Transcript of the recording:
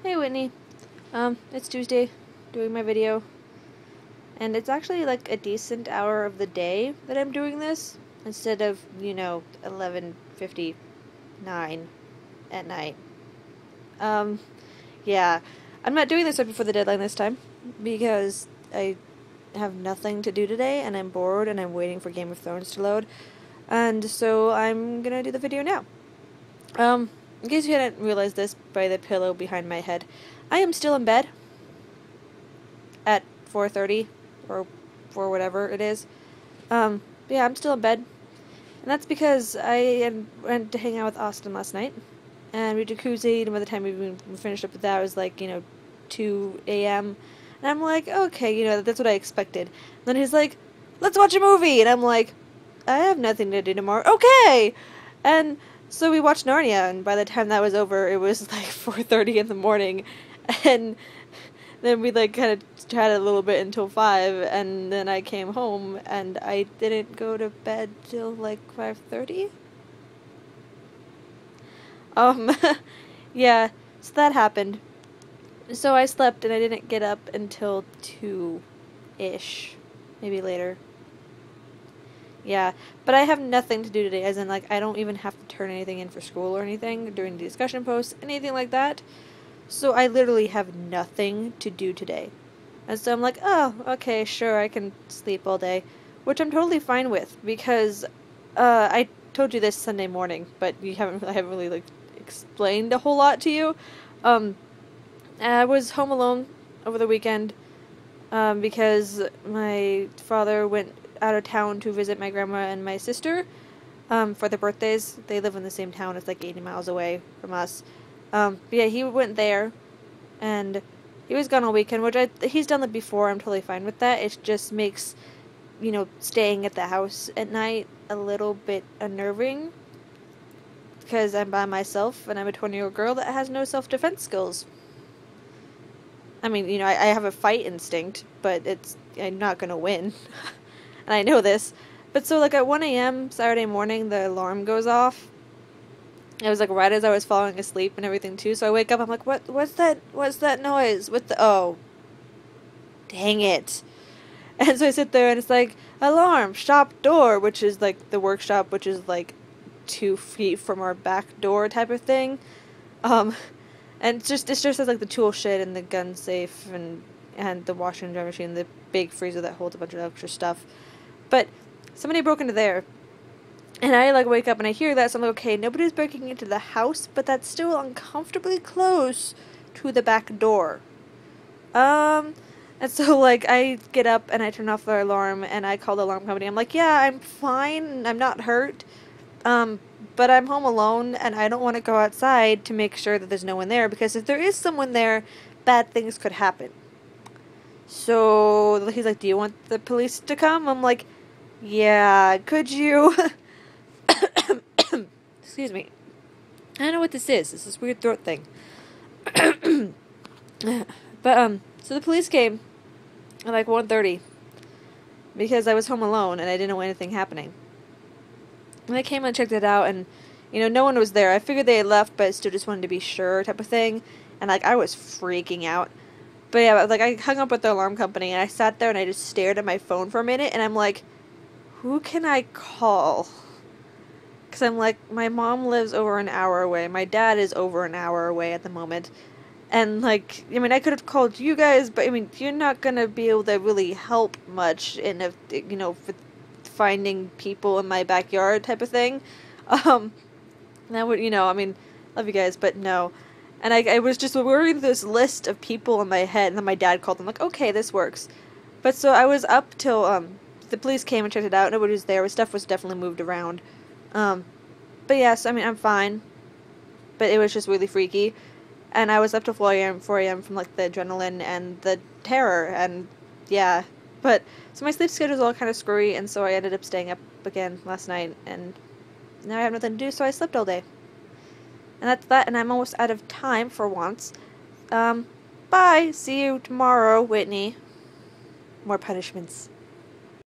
Hey Whitney, it's Tuesday, doing my video, and it's actually like a decent hour of the day that I'm doing this, instead of, 11:59 at night. Um, yeah, I'm not doing this right before the deadline this time, because I have nothing to do today, and I'm bored, and I'm waiting for Game of Thrones to load, and so I'm gonna do the video now. In case you hadn't realized this by the pillow behind my head, I am still in bed at 4:30 or 4 whatever it is. Yeah, I'm still in bed. And that's because went to hang out with Austin last night. And we jacuzzied, and by the time we finished up with that, it was like, 2 a.m. And I'm like, okay, that's what I expected. And then he's like, let's watch a movie! And I'm like, I have nothing to do tomorrow. Okay! And so we watched Narnia, and by the time that was over, it was like 4:30 in the morning. And then we like kind of chatted a little bit until 5, and then I came home, and I didn't go to bed till like 5:30. Um, yeah, so that happened. So I slept, and I didn't get up until 2-ish, maybe later. Yeah, but I have nothing to do today, as in, like, I don't even have to turn anything in for school or anything during the discussion posts, anything like that. So I literally have nothing to do today. And so I'm like, oh, okay, sure, I can sleep all day. Which I'm totally fine with, because I told you this Sunday morning, but I haven't really, like, explained a whole lot to you. I was home alone over the weekend, because my father went out of town to visit my grandma and my sister, for their birthdays. They live in the same town. It's like 80 miles away from us. But yeah, he went there, and he was gone all weekend, which he's done that before. I'm totally fine with that. It just makes, staying at the house at night a little bit unnerving, because I'm by myself, and I'm a 20-year-old girl that has no self-defense skills. I mean, I have a fight instinct, but I'm not gonna win. And I know this. But so, like, at 1 a.m. Saturday morning, the alarm goes off. It was, like, right as I was falling asleep and everything, too. So I wake up, I'm like, what's that noise? Oh, dang it. And so I sit there, and it's like, alarm, shop door, which is, like, the workshop, which is, like, 2 feet from our back door type of thing. And it just says, like, the tool shed and the gun safe and the washer and dryer machine, the big freezer that holds a bunch of extra stuff. But somebody broke into there. And I, like, wake up and I hear that, so I'm like, okay, nobody's breaking into the house, but that's still uncomfortably close to the back door. And so, like, I get up and I turn off the alarm, and I call the alarm company. I'm like, yeah, I'm fine, I'm not hurt, but I'm home alone, and I don't want to go outside to make sure that there's no one there, because if there is someone there, bad things could happen. So he's like, do you want the police to come? I'm like, yeah, could you? Excuse me. I don't know what this is. It's this weird throat thing. But, so the police came at like 1:30 because I was home alone and I didn't know anything happening. And they came and checked it out, and, no one was there. I figured they had left, but I still just wanted to be sure type of thing. And, like, I was freaking out. But yeah, like, I hung up with the alarm company, and I sat there and I just stared at my phone for a minute, and I'm like, who can I call? Because I'm like, my mom lives over an hour away. My dad is over an hour away at the moment. And, like, I mean, I could have called you guys, but, I mean, you're not going to be able to really help much in, for finding people in my backyard type of thing. That would, I mean, love you guys, but no. And I was just worried this list of people in my head, and then my dad called them, like, okay, this works. But so I was up till, the police came and checked it out. Nobody was there. Stuff was definitely moved around. But yes, I mean, I'm fine. But it was just really freaky. And I was up till 4 a.m. from, like, the adrenaline and the terror, and, yeah. But, so my sleep schedule was all kind of screwy, and so I ended up staying up again last night, and now I have nothing to do, so I slept all day. And that's that, and I'm almost out of time for once. Bye! See you tomorrow, Whitney. More punishments.